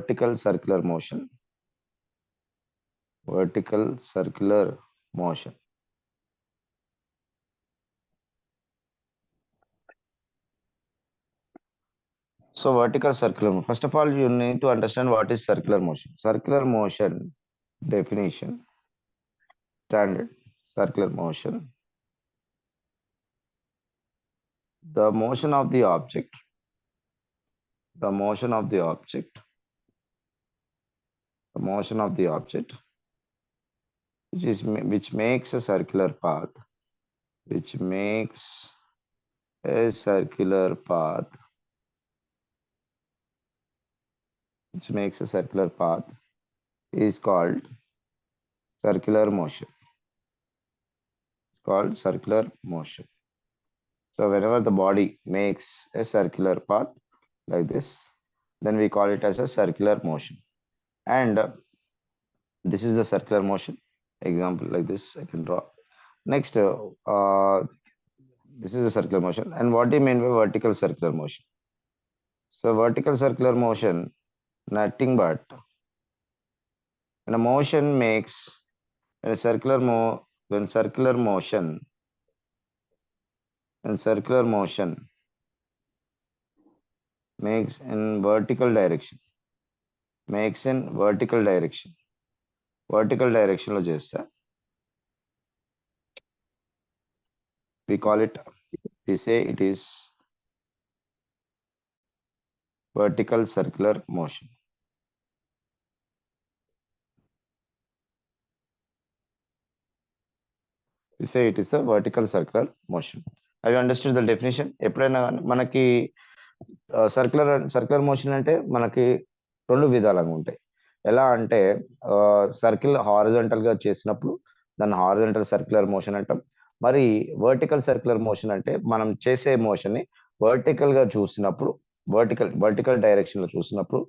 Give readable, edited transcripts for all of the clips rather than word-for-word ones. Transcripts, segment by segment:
vertical circular motion. Vertical circular motion. So vertical circular motion. First of all, you need to understand what is circular motion. Circular motion definition. Standard circular motion. The motion of the object. The motion of the object. The motion of the object, which makes a circular path. Which makes a circular path. Which makes a circular path is called circular motion. It's called circular motion. So whenever the body makes a circular path like this, then we call it as a circular motion. And this is the circular motion. Example like this I can draw. Next, this is a circular motion. And what do you mean by vertical circular motion? So vertical circular motion, nothing but when a motion makes when circular motion makes in vertical direction. Makes in vertical direction. Vertical direction lo chesta. We call it, we say it is vertical circular motion. We say it is a vertical circular motion. Have you understood the definition? ఎప్పుడైనా మనకి circular motion అంటే మనకి రెండు విధాలుగా ఉంటాయి. ఎలా అంటే circle horizontal గా చేసినప్పుడు దాన్ని హారిజాంటల్ సర్క్యులర్ మోషన్ అంటాం. మరి వర్టికల్ సర్క్యులర్ మోషన్ అంటే మనం చేసే మోషన్ ని వర్టికల్ గా చూసినప్పుడు వర్టికల్ డైరెక్షన్ లో చూసినప్పుడు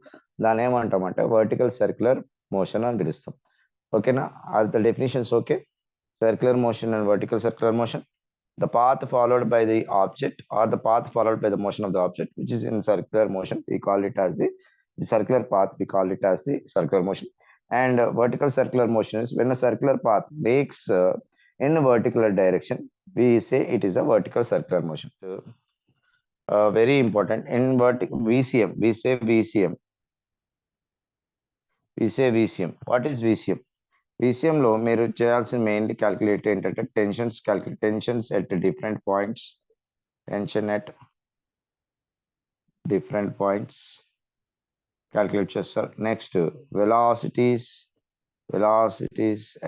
దాన్ని ఏమంటాం అంటే వర్టికల్ సర్క్యులర్ మోషన్ అని పిలుస్తాం. ఓకేనా? Are the definitions okay? Circular motion and vertical circular motion. The path followed by the object or the path followed by the motion of the object, which is in circular motion, we call it as the circular path, we call it as the circular motion. And vertical circular motion is when a circular path makes in a vertical direction, we say it is a vertical circular motion. So, very important. In VCM, we say VCM. We say VCM. What is VCM? VCMలో మీరు చేయాల్సిన mainly calculate ఏంటంటే tensions at different points. Tension at different points calculate చేస్తారు. Next velocities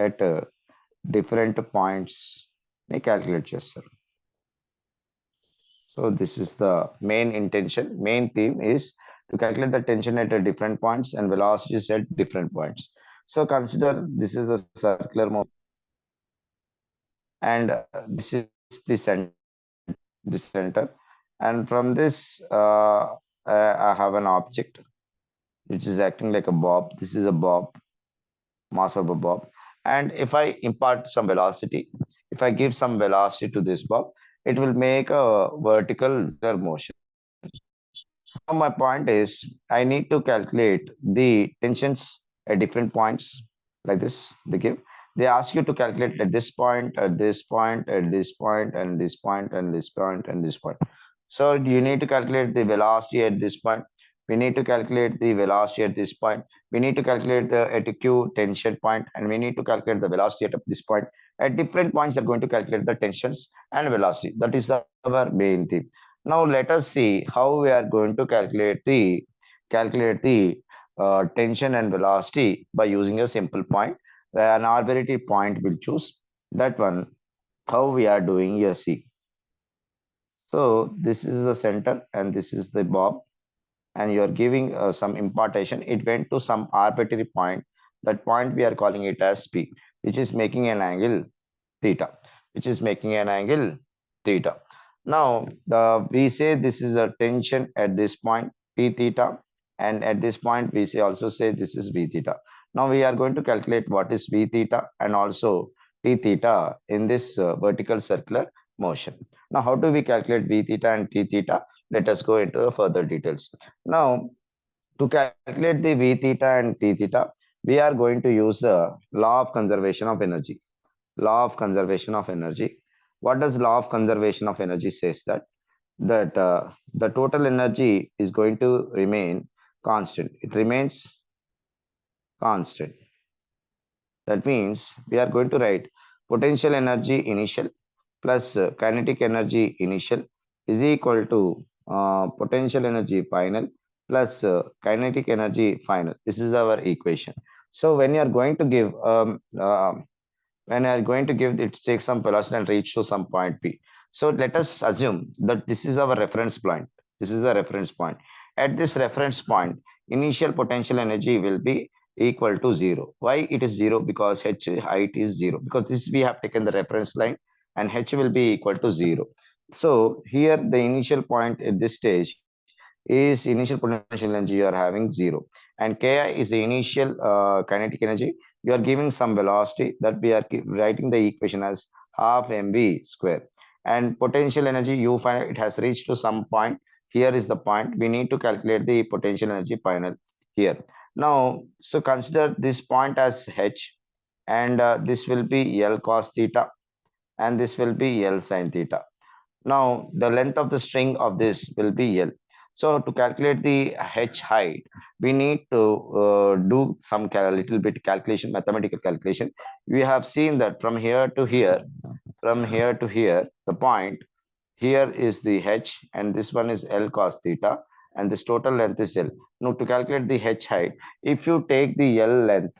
at different points ని calculate చేస్తారు. So this is the main intention. Main theme is to calculate the tension at different points and velocities at different points. So consider this is a circular motion and this is the center, and from this I have an object which is acting like a bob. This is a bob, mass of a bob, and if I impart some velocity, if I give some velocity to this bob, it will make a vertical motion. Now my point is I need to calculate the tensions at different points like this. They ask you to calculate at this point, at this point, at this point, and this point, and this point, and this point. So you need to calculate the velocity at this point. We need to calculate the velocity at this point. We need to calculate the at Q tension point, and we need to calculate the velocity at this point. At different points, you're going to calculate the tensions and velocity. That is our main theme. Now let us see how we are going to calculate the tension and velocity by using a simple point. An arbitrary point will choose that one. How we are doing here, see. So this is the center and this is the bob, and you are giving some impartation. It went to some arbitrary point. That point we are calling it as P, which is making an angle theta. Now we say this is a tension at this point P theta, and at this point we also say this is V theta. Now we are going to calculate what is V theta and also T theta in this vertical circular motion. Now how do we calculate V theta and T theta? Let us go into further details. Now To calculate the V theta and T theta, we are going to use the law of conservation of energy. Law of conservation of energy. What does law of conservation of energy says that the total energy is going to remain constant. It remains constant. That means we are going to write potential energy initial plus kinetic energy initial is equal to potential energy final plus kinetic energy final. This is our equation. So when you are going to give when I are going to give it take some velocity and reach to some point P. So let us assume that this is our reference point. This is the reference point. At this reference point, initial potential energy will be equal to zero. Why it is zero? Because h height is zero. Because this we have taken the reference line and h will be equal to zero. So here the initial point at this stage is initial potential energy you are having zero, and ki is the initial kinetic energy. You are giving some velocity that we are writing the equation as half mv square, and potential energy you find it has reached to some point. Here is the point. We need to calculate the potential energy final here. Now, so consider this point as h, and this will be L cos theta, and this will be L sin theta. Now, the length of the string of this will be L. So, to calculate the h height, we need to do some little bit calculation, mathematical calculation. We have seen that from here to here, the point here is the h, and this one is L cos theta, and this total length is L. Now, to calculate the h height, if you take the L length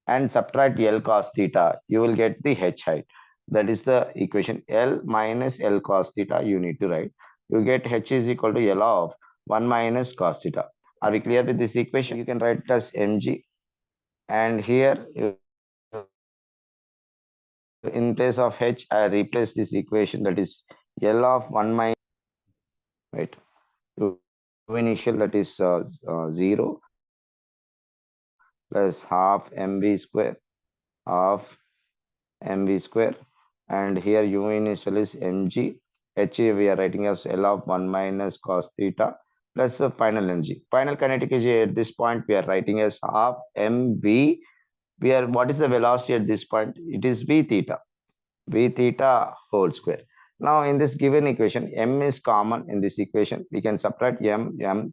and subtract L cos theta, you will get the h height. That is the equation. L minus L cos theta you need to write. You get h is equal to L of 1 minus cos theta. Are we clear with this equation? You can write it as mg, and here in place of h I replace this equation, that is L of 1 minus, wait, u initial, that is 0 plus half mv square of mv square, and here u initial is mg. H we are writing as L of 1 minus cos theta plus the final energy. Final kinetic energy at this point we are writing as half mv. We are, what is the velocity at this point? It is v theta. V theta whole square. Now in this given equation, m is common in this equation. We can subtract m.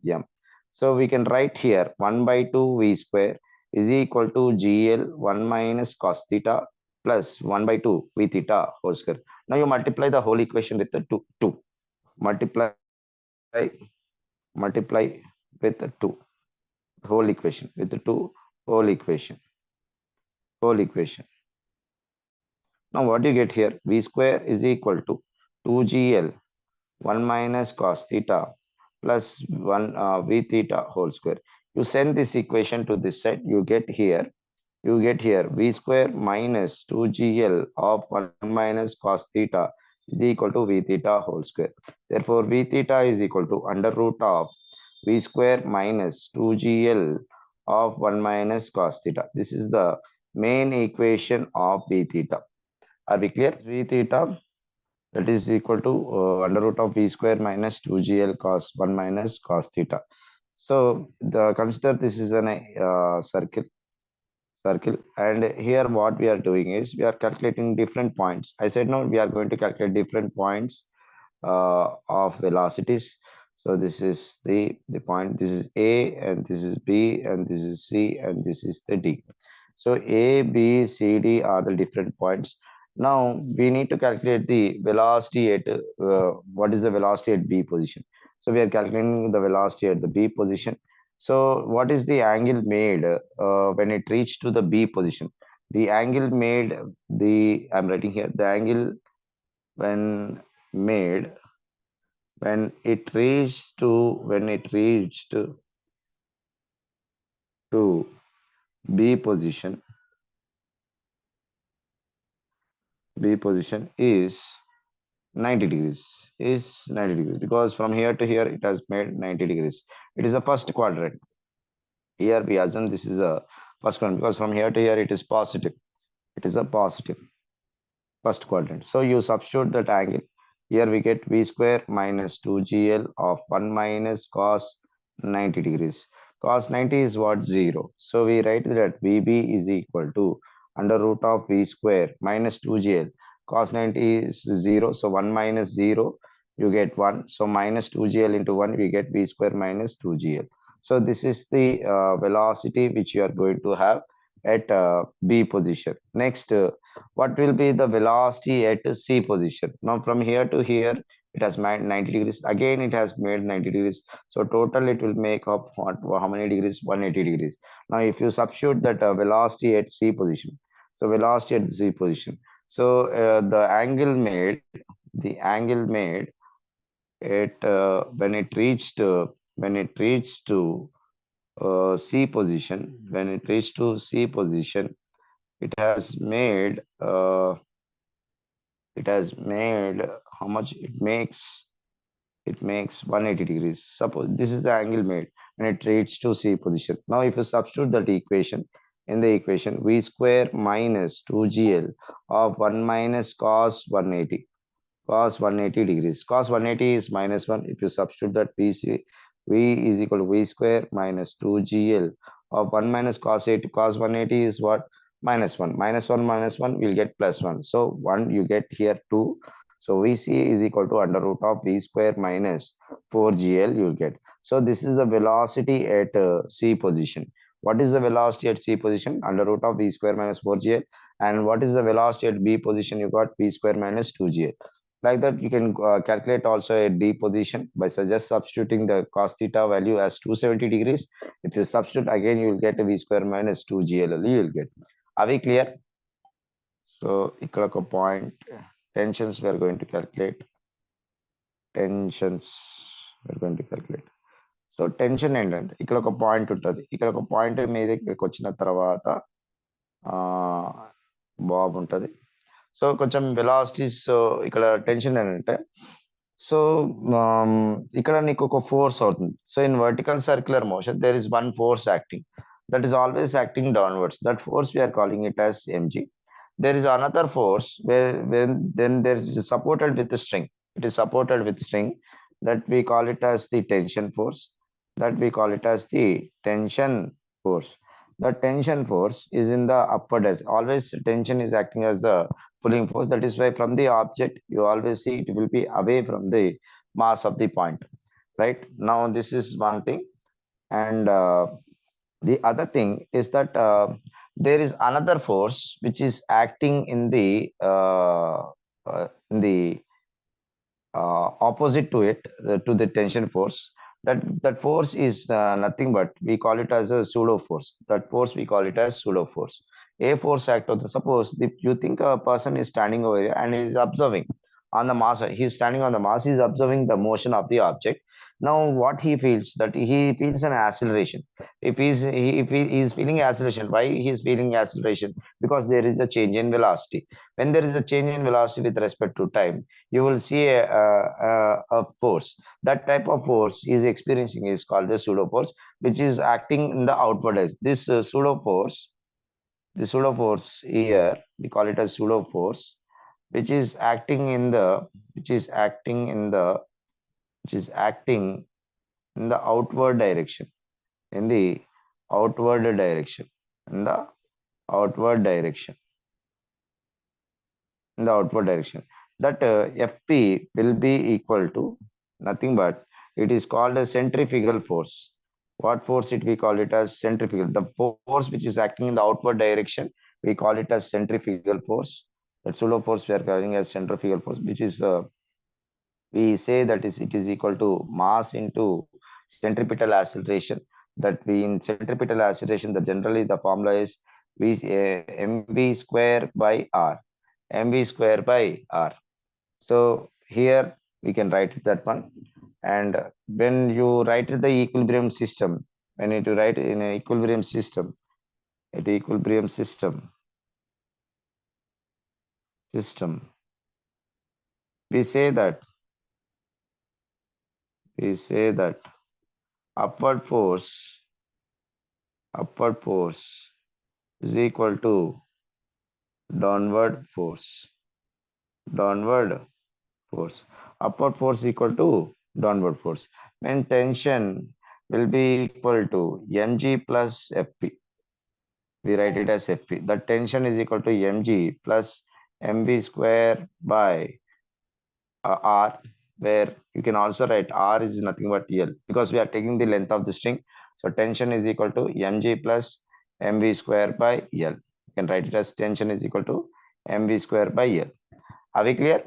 So we can write here 1 by 2 v square is equal to gl 1 minus cos theta plus 1 by 2 v theta whole square. Now you multiply the whole equation with the 2. Multiply, multiply with the 2. Whole equation with the 2. Whole equation. Whole equation. Now what do you get here? V square is equal to 2gl 1 minus cos theta plus 1 v theta whole square. You send this equation to this side, you get here v square minus 2gl of 1 minus cos theta is equal to v theta whole square. Therefore, v theta is equal to under root of v square minus 2gl of 1 minus cos theta. This is the main equation of v theta. Are we clear? V theta, that is equal to under root of v square minus 2gl cos 1 minus cos theta. So the consider this is an circle, and here what we are doing is we are calculating different points. I said no, we are going to calculate different points of velocities. So this is the point. This is A, and this is B, and this is C, and this is the D. So A, B, C, D are the different points. Now we need to calculate the velocity at what is the velocity at B position. So we are calculating the velocity at the B position. So what is the angle made when it reached to the B position? The angle made, I'm writing here, the angle when made when it reached to B position, is 90 degrees, because from here to here it has made 90 degrees. It is a first quadrant. Here we assume this is a first quadrant because from here to here it is positive. It is a positive first quadrant. So you substitute that angle. Here we get v square minus 2gl of 1 minus cos 90 degrees Cos 90 is what? 0. So we write that VB is equal to under root of V square minus 2GL. Cos 90 is 0. So 1 minus 0, you get 1. So minus 2GL into 1, we get V square minus 2GL. So this is the velocity which you are going to have at B position. Next, what will be the velocity at C position? Now from here to here, it has made 90 degrees. Again, it has made 90 degrees. So total it will make up what, how many degrees? 180 degrees. Now if you substitute that velocity at C position, so velocity at C position. So the angle made it when it reached to C position, when it reached to C position, it has made how much it makes 180 degrees. Suppose this is the angle made when it reaches to C position. Now, if you substitute that equation in the equation, V square minus 2GL of 1 minus cos 180 degrees. Cos 180 is minus 1. If you substitute that V is equal to V square minus 2GL of 1 minus cos 80. Cos 180 is what? Minus 1. Minus 1 minus 1 will get plus 1. So 1 you get here 2. So VC is equal to under root of V square minus 4GL you will get. So this is the velocity at C position. What is the velocity at C position? Under root of V square minus 4GL. And what is the velocity at B position? You got V square minus 2GL. Like that, you can calculate also a D position by just substituting the cos theta value as 270 degrees. If you substitute again, you will get a V square minus 2GL. You will get. Are we clear? So, ఇక్కడ ఒక point tensions we are going to calculate. Tensions we are going to calculate. So tension ఏంటంటే ఇక్కడ ఒక point ఉంటుంది. ఇక్కడ ఒక point మీద ఇక్కడికి వచ్చిన తర్వాత బాబ్ ఉంటుంది. సో కొంచెం వెలాసిటీస్ ఇక్కడ టెన్షన్ ఏంటంటే సో ఇక్కడ నీకు ఒక ఫోర్స్ అవుతుంది. So in vertical circular motion there is one force acting that is always acting downwards. That force we're calling it as mg. There is another force where when then there is supported with the string. It is supported with string that we call it as the tension force. That we call it as the tension force. The tension force is in the upward edge. Always tension is acting as the pulling force. That is why from the object you always see it will be away from the mass of the point. Right now, this is one thing, and the other thing is that there is another force which is acting in the opposite to it, to the tension force. That force is nothing but we call it as a pseudo force. That force we call it as pseudo force. A force act of the, suppose if you think a person is standing over here and is observing on the mass, he is standing on the mass, he is observing the motion of the object. Now what he feels, that he feels an acceleration. If he is feeling acceleration, why he is feeling acceleration? Because there is a change in velocity. When there is a change in velocity with respect to time, you will see a force. That type of force he is experiencing is called the pseudo force, which is acting in the outward edge. This pseudo force here we call it as pseudo force, which is acting in the which is acting in the which is acting in the outward direction, in the outward direction, in the outward direction, in the outward direction. That Fp will be equal to nothing but it is called a centrifugal force. What force it we call it as centrifugal? The force which is acting in the outward direction, we call it as centrifugal force. That pseudo force we are calling as centrifugal force, which is we say that is it is equal to mass into centripetal acceleration. That we in centripetal acceleration, that generally the formula is v mv square by r, mv square by r. So here we can write that one. And when you write the equilibrium system, when you write in an equilibrium system, system, we say that upward force is equal to downward force. Downward force. Upward force equal to downward force. When tension will be equal to mg plus fp. We write it as fp. The tension is equal to mg plus mv square by r, where you can also write r is nothing but L because we are taking the length of the string. So tension is equal to mg plus mv square by L. You can write it as tension is equal to mv square by L. Are we clear?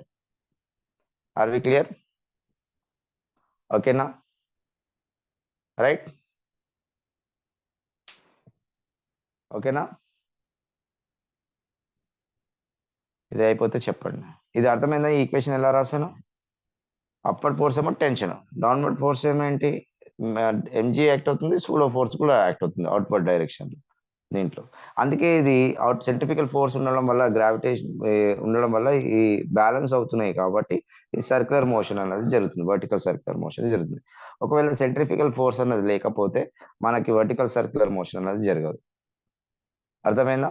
Are we clear? Okay now, right? Okay now, ఇది అయిపోతే చెప్పండి. ఇది అర్థమైందా? ఈ equation ఎలా రాశాను? Upward force ఏమో tension, downward force ఏమేంటి? ఎంజీ యాక్ట్ అవుతుంది, సూడో ఫోర్స్ కూడా యాక్ట్ అవుతుంది అవుట్వర్డ్ డైరెక్షన్ దీంట్లో. అందుకే ఇది సెంట్రిఫికల్ ఫోర్స్ ఉండడం వల్ల, గ్రావిటేషన్ ఉండడం వల్ల ఈ బ్యాలెన్స్ అవుతున్నాయి కాబట్టి ఈ సర్క్యులర్ మోషన్ అనేది జరుగుతుంది, వర్టికల్ సర్క్యులర్ మోషన్ జరుగుతుంది. ఒకవేళ సెంట్రిఫికల్ ఫోర్స్ అనేది లేకపోతే మనకి వర్టికల్ సర్క్యులర్ మోషన్ అనేది జరగదు. అర్థమైందా?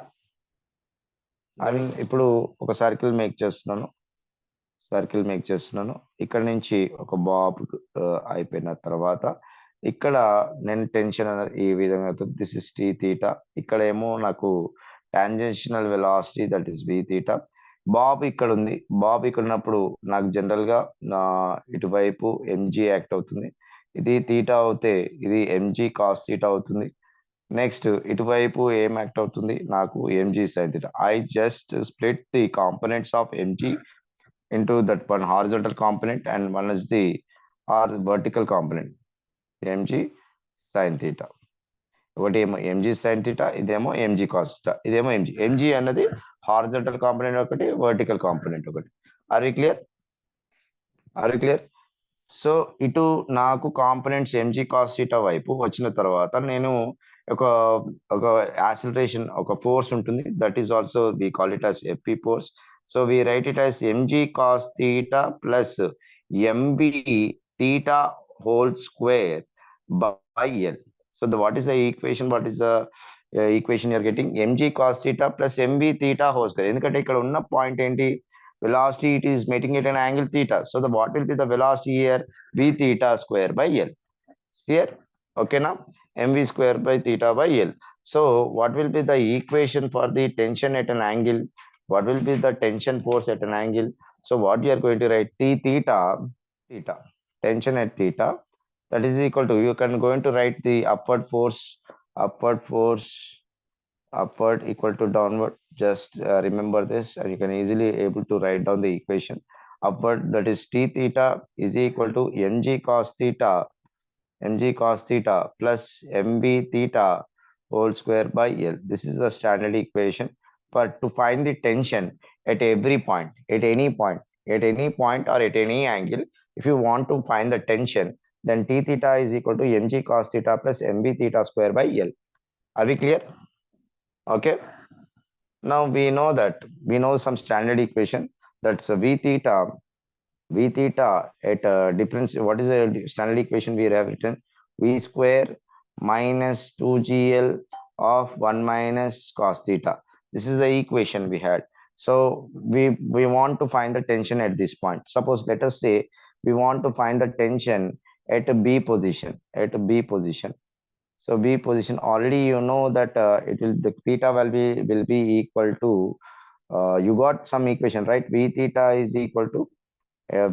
అండ్ ఇప్పుడు ఒక సర్కిల్ మేక్ చేస్తున్నాను. ఇక్కడ నుంచి ఒక బాబ్ అయిపోయిన తర్వాత ఇక్కడ నేను టెన్షన్ అనేది ఈ విధంగా దిస్ ఇస్ టీ థీటా. ఇక్కడ ఏమో నాకు tangential velocity that is V theta. Bob ఇక్కడ ఉంది. బాబ్ ఇక్కడ ఉన్నప్పుడు నాకు జనరల్గా ఇటువైపు ఎంజీ యాక్ట్ అవుతుంది. ఇది థీటా అవుతే ఇది ఎంజీ కాస్ థీటా అవుతుంది. నెక్స్ట్ ఇటువైపు ఏం యాక్ట్ అవుతుంది? నాకు MG sine theta. I just split the components of MG into that one horizontal component and one is the vertical component, mg sin theta. ఒకటి ఏమో ఎంజీ సైన్ థీటా, ఇదేమో M G cos theta, ఇదేమో M G అన్నది horizontal component ఒకటి, vertical component ఒకటి. Are we clear? Are we clear? So ఇటు నాకు components MG cos theta వైపు వచ్చిన తర్వాత నేను ఒక ఒక యాక్సిలరేషన్, ఒక ఫోర్స్ ఉంటుంది. That is also we call it as F P force. So we write it as mg cos theta plus mb theta whole square by L. So what is the equation? What is the equation you are getting? mg cos theta plus mb theta whole square. ఎందుకంటే ఇక్కడ ఉన్న point ఏంటి? Velocity, it is making it an angle theta. So what will be the velocity here? V theta square by L. Here, okay now, mv square by theta by L. So what will be the equation for the tension at an angle? What will be the tension force at an angle? So what you are going to write? T theta, tension at theta, that is equal to, you can going to write the upward force upward equal to downward. Just remember this and you can easily able to write down the equation. Upward, that is T theta is equal to mg cos theta plus mb theta whole square by L. This is the standard equation. But to find the tension at every point, at any point or at any angle, if you want to find the tension, then T theta is equal to mg cos theta plus mb theta square by L. Are we clear? Okay. Now we know some standard equation, that's v theta at difference. What is the standard equation we have written? V square minus 2gl of 1 minus cos theta. This is the equation we had. So we want to find the tension at this point. Suppose let us say we want to find the tension at a B position. So B position, already you know that the theta will be equal to, you got some equation, right? V theta is equal to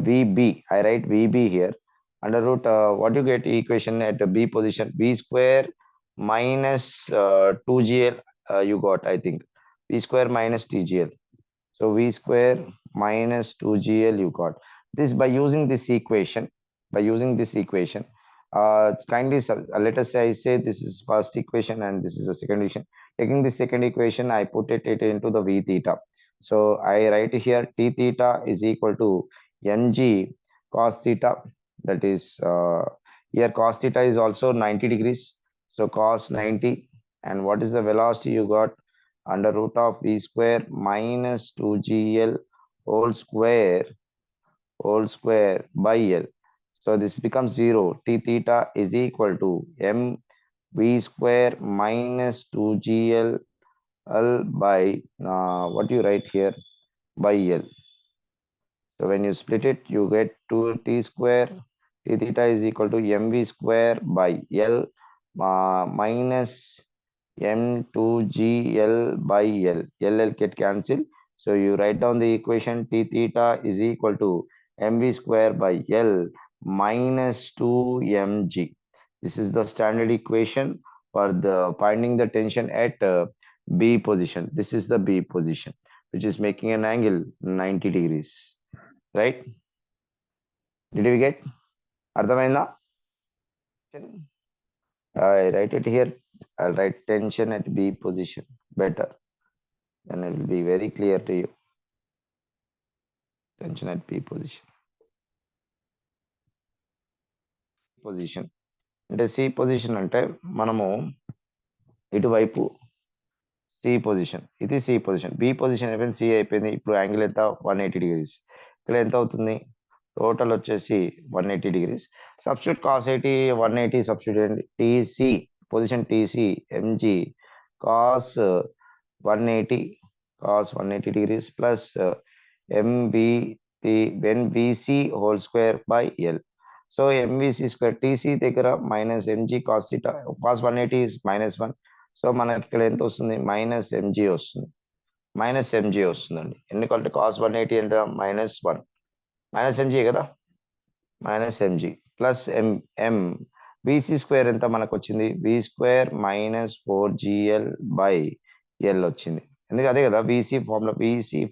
VB. I write VB here. Under root, what you get equation at the B position? V square minus 2GL, you got, I think. V square minus TGL. So V square minus 2GL you got. This by using this equation, kindly let us say I say this is first equation and this is the second equation. Taking the second equation, I put it into the V theta. So I write here T theta is equal to mg cos theta. That is here cos theta is also 90 degrees. So cos 90, and what is the velocity you got? Under root of V square minus 2GL whole square by L. So this becomes 0. T theta is equal to m V square minus 2GL L by what you write here by L. So when you split it, you get 2t square T theta is equal to mv square by L minus m2gl by L. L get cancel. So you write down the equation T theta is equal to mv square by L minus 2mg. This is the standard equation for the finding the tension at B position. This is the B position, which is making an angle 90 degrees. Right? Did we get? అర్థమైందా? I write it here. I'll write tension at B position. Better. Then it will be very clear to you. Tension at B position. Position అంటే C position అంటే మనము ఇటువైపు C position, ఇది C position. B position అయిపోయింది, C అయిపోయింది. ఇప్పుడు angle ఎంత? 180 degrees. ఇక్కడ ఎంత అవుతుంది? టోటల్ వచ్చేసి 180 డిగ్రీస్. సబ్స్టిట్యూట్ కాస్ 80 180 సబ్స్టిట్యూట్ చేయండి. TC position TC MG cos 180 degrees plus when VC whole square by L. So MVC square TC దగ్గర minus mg cos theta, cos 180 is -1. So మనకి ఇక్కడ ఎంత వస్తుంది? మైనస్ ఎంజీ వస్తుంది. Minus mg వస్తుందండి. ఎందుకంటే cos 180 ఎంత? -1. మైనస్ ఎంజీ కదా, minus mg plus m VC square ఎంత మనకు వచ్చింది? V square minus 4gl by L వచ్చింది. ఎందుకంటే అదే కదా విసి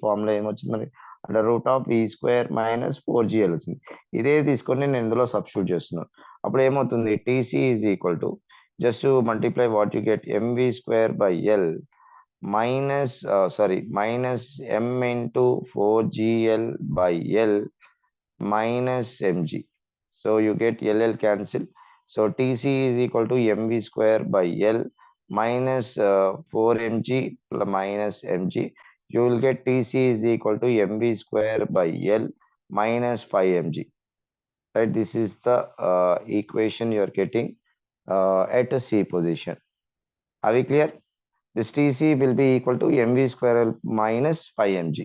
ఫార్ములా ఏమొచ్చింది మరి? Under root of v square minus 4gl వచ్చింది. ఇదే తీసుకొని నేను ఇందులో సబ్స్టిట్యూట్ చేస్తున్నాను. అప్పుడు ఏమవుతుంది? T C is equal to just multiply what you get M V square by L minus minus M into 4gl by L minus mg. So you get LL cancel. So TC is equal to mv square by L minus 4mg plus minus mg. You will get TC is equal to mv square by L minus 5mg. Right? This is the equation you are getting at a C position. Are we clear? This TC will be equal to mv square minus 5mg.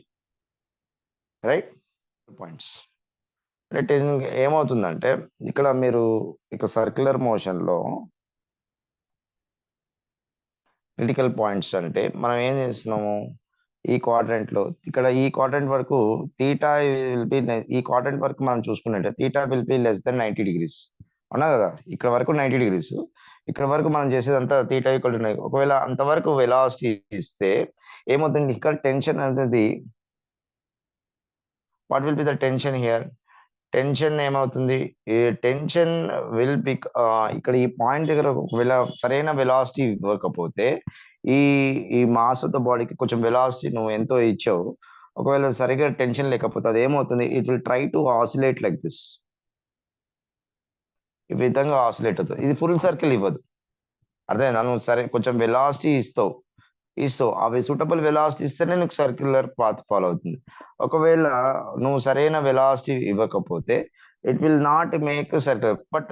Right? Points. అంటే ఏమవుతుందంటే ఇక్కడ మీరు ఇక circular మోషన్లో critical points అంటే మనం ఏం చేస్తున్నాము? ఈ క్వాడ్రంట్లో ఇక్కడ ఈ క్వాడ్రంట్ వరకు తీటా విల్ బి, ఈ క్వాడ్రంట్ వరకు మనం చూసుకున్నట్టే theta will be less than 90 degrees. అవునా కదా? ఇక్కడ వరకు 90 డిగ్రీస్, ఇక్కడ వరకు మనం చేసేదంతా తీటా ఈక్వల్ టు 90. ఒకవేళ అంతవరకు వెలాసిటీ ఇస్తే ఏమవుతుంది? ఇక్కడ టెన్షన్ అనేది, what will be the tension here? Tension ఏమవుతుంది? ఈ టెన్షన్ విల్ బి ఇక్కడ ఈ పాయింట్ దగ్గర ఒకవేళ సరైన వెలాసిటీ ఇవ్వకపోతే ఈ ఈ మాస్ ఆఫ్ ద బాడీకి కొంచెం వెలాసిటీ నువ్వు ఎంతో ఇచ్చావు, ఒకవేళ సరిగా టెన్షన్ లేకపోతే అది ఏమవుతుంది? It will try to oscillate like this. ఈ విధంగా ఆసిలేట్ అవుతుంది. ఇది ఫుల్ సర్కిల్ ఇవ్వదు. అర్థమైందా? నువ్వు సరే కొంచెం వెలాసిటీ ఇస్తావు, అవి సూటబుల్ వెలాసిటీ ఇస్తేనే నీకు సర్క్యులర్ పాత్ ఫాలో అవుతుంది. ఒకవేళ నువ్వు సరైన వెలాసిటీ ఇవ్వకపోతే it will not make circular. But